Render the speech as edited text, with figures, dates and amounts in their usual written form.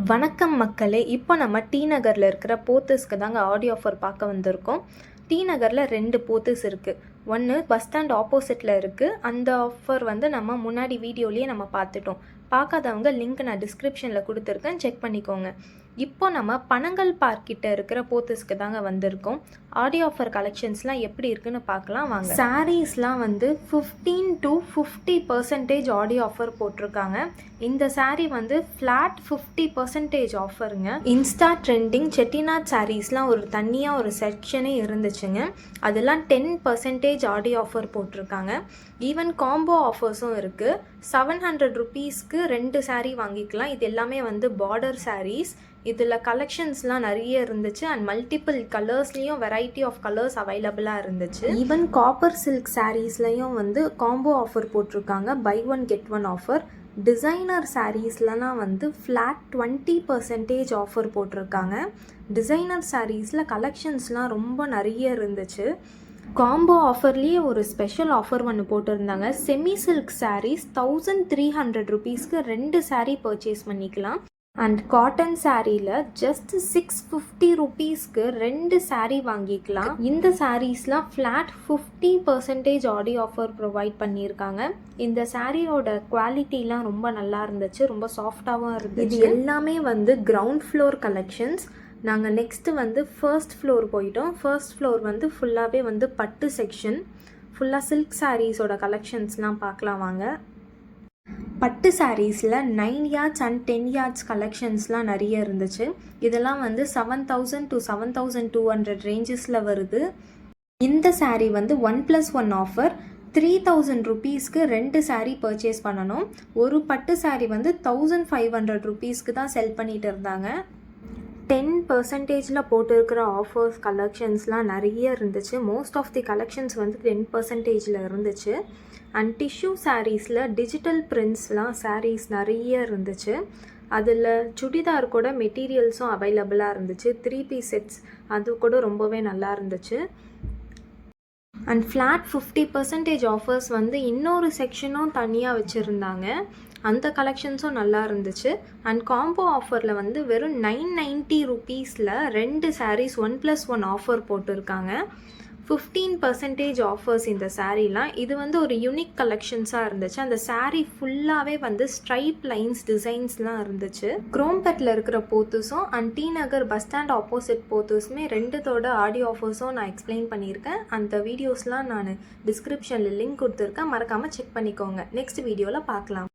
வணக்கம் மக்களே. இப்போ நம்ம டி நகரில் இருக்கிற போத்தஸ்க்கு தாங்க ஆடியோ ஆஃபர் பார்க்க வந்திருக்கோம். டி நகரில் 2 போத்தஸ் இருக்குது. ஒன்று பஸ் ஸ்டாண்ட் ஆப்போசிட்டில் இருக்குது. அந்த ஆஃபர் நம்ம முன்னாடி வீடியோலேயே நம்ம பார்த்துட்டோம். பார்க்காதவங்க லிங்க் நான் டிஸ்கிரிப்ஷனில் கொடுத்துருக்கேன், செக் பண்ணிக்கோங்க. இப்போ நம்ம பனங்கல் பார்க் கிட்ட இருக்கிற போத்தஸ்க்கு தாங்க வந்திருக்கோம். ஆடியோ ஆஃபர் கலெக்ஷன்ஸ்லாம் எப்படி இருக்குன்னு பார்க்கலாம் வாங்க. சாரீஸ்லாம் 15 to 50% ஆடியோ ஆஃபர் போட்டிருக்காங்க. இந்த சாரீ ஃப்ளாட் 50% ஆஃபருங்க. இன்ஸ்டா ட்ரெண்டிங் செட்டிநாட் சாரீஸ்லாம் ஒரு தனியாக ஒரு செக்ஷனே இருந்துச்சுங்க. அதெல்லாம் 10% ஆடியோ ஆஃபர் போட்டிருக்காங்க. ஈவன் காம்போ ஆஃபர்ஸும் இருக்குது. 700 ருபீஸ்க்கு 2 சாரீ வாங்கிக்கலாம். இது எல்லாமே பார்டர் சாரீஸ். இதில் கலெக்ஷன்ஸ்லாம் நிறைய இருந்துச்சு அண்ட் மல்டிபிள் கலர்ஸ்லேயும் வெரைட்டி ஆஃப் கலர்ஸ் அவைலபிளாக இருந்துச்சு. ஈவன் காப்பர் சில்க் சாரீஸ்லையும் காம்போ ஆஃபர் போட்டிருக்காங்க. Buy one get one offer. Designer சாரீஸ்லாம் ஃப்ளாட் 20% ஆஃபர் போட்டிருக்காங்க. டிசைனர் சாரீஸில் கலெக்ஷன்ஸ்லாம் ரொம்ப நிறைய இருந்துச்சு. காம்போ ஆஃபர்லேயே ஒரு ஸ்பெஷல் ஆஃபர் ஒன்று போட்டிருந்தாங்க. செமி சில்க் சாரீஸ் 1300 ருபீஸ்க்கு 2 சாரீ பர்ச்சேஸ் பண்ணிக்கலாம். அண்ட் காட்டன் சாரியில் ஜஸ்ட் 650 ருபீஸ்க்கு 2 சாரீ வாங்கிக்கலாம். இந்த சாரீஸ்லாம் ஃப்ளாட் 50% ஆடியோ ஆஃபர் ப்ரொவைட் பண்ணியிருக்காங்க. இந்த சாரியோட குவாலிட்டிலாம் ரொம்ப நல்லா இருந்துச்சு, ரொம்ப சாஃப்டாகவும் இருந்துச்சு. இது எல்லாமே கிரவுண்ட் ஃப்ளோர் கலெக்ஷன்ஸ். நாங்கள் நெக்ஸ்ட்டு ஃபர்ஸ்ட் ஃப்ளோர் போயிட்டோம். ஃபர்ஸ்ட் ஃப்ளோர் ஃபுல்லாகவே பட்டு செக்ஷன். ஃபுல்லாக சில்க் சாரீஸோட கலெக்ஷன்ஸ்லாம் பார்க்கலாம் வாங்க. பட்டு சாரீஸில் 9 yards அண்ட் 10 yards கலெக்ஷன்ஸ்லாம் நிறைய இருந்துச்சு. இதெல்லாம் 7000 to 7200 ரேஞ்சஸில் வருது. இந்த சாரீ 1+1 ஆஃபர். 3000 ருபீஸ்க்கு 2 சாரீ பர்ச்சேஸ் பண்ணணும். ஒரு பட்டு சாரீ 1500 ருபீஸ்க்கு தான் செல் பண்ணிட்டு இருந்தாங்க. 10% போட்டிருக்கிற ஆஃபர்ஸ் கலெக்ஷன்ஸ்லாம் நிறைய இருந்துச்சு. மோஸ்ட் ஆஃப் தி கலெக்ஷன்ஸ் 10% இருந்துச்சு. அண்ட் டிஷ்யூ சாரீஸில் டிஜிட்டல் பிரிண்ட்ஸ்லாம் சாரீஸ் நிறைய இருந்துச்சு. அதில் சுடிதார் கூட மெட்டீரியல்ஸும் அவைலபிளாக இருந்துச்சு. 3 piece செட்ஸ் அது கூட ரொம்பவே நல்லா இருந்துச்சு. அண்ட் ஃப்ளாட் 50% ஆஃபர்ஸ் இன்னொரு செக்ஷனும் தனியாக வச்சுருந்தாங்க. அந்த கலெக்ஷன்ஸும் நல்லா இருந்துச்சு. அண்ட் காம்போ ஆஃபரில் வெறும் 990 ருபீஸில் 2 சாரீஸ் 1+1 ஆஃபர் போட்டிருக்காங்க. 15% ஆஃபர்ஸ் இந்த சாரீலாம். இது ஒரு யூனிக் கலெக்ஷன்ஸாக இருந்துச்சு. அந்த சாரீ ஃபுல்லாகவே ஸ்ட்ரைப் லைன்ஸ் டிசைன்ஸ்லாம் இருந்துச்சு. குரோம்பேட்டில் இருக்கிற போத்தஸும் and T Nagar bus stand opposite போத்தஸுமே 2தோட ஆடியோ ஆஃபர்ஸும் நான் எக்ஸ்பிளைன் பண்ணியிருக்கேன். அந்த வீடியோஸ்லாம் நான் டிஸ்கிரிப்ஷனில் லிங்க் கொடுத்துருக்கேன், மறக்காமல் செக் பண்ணிக்கோங்க. நெக்ஸ்ட் வீடியோவில் பார்க்கலாம்.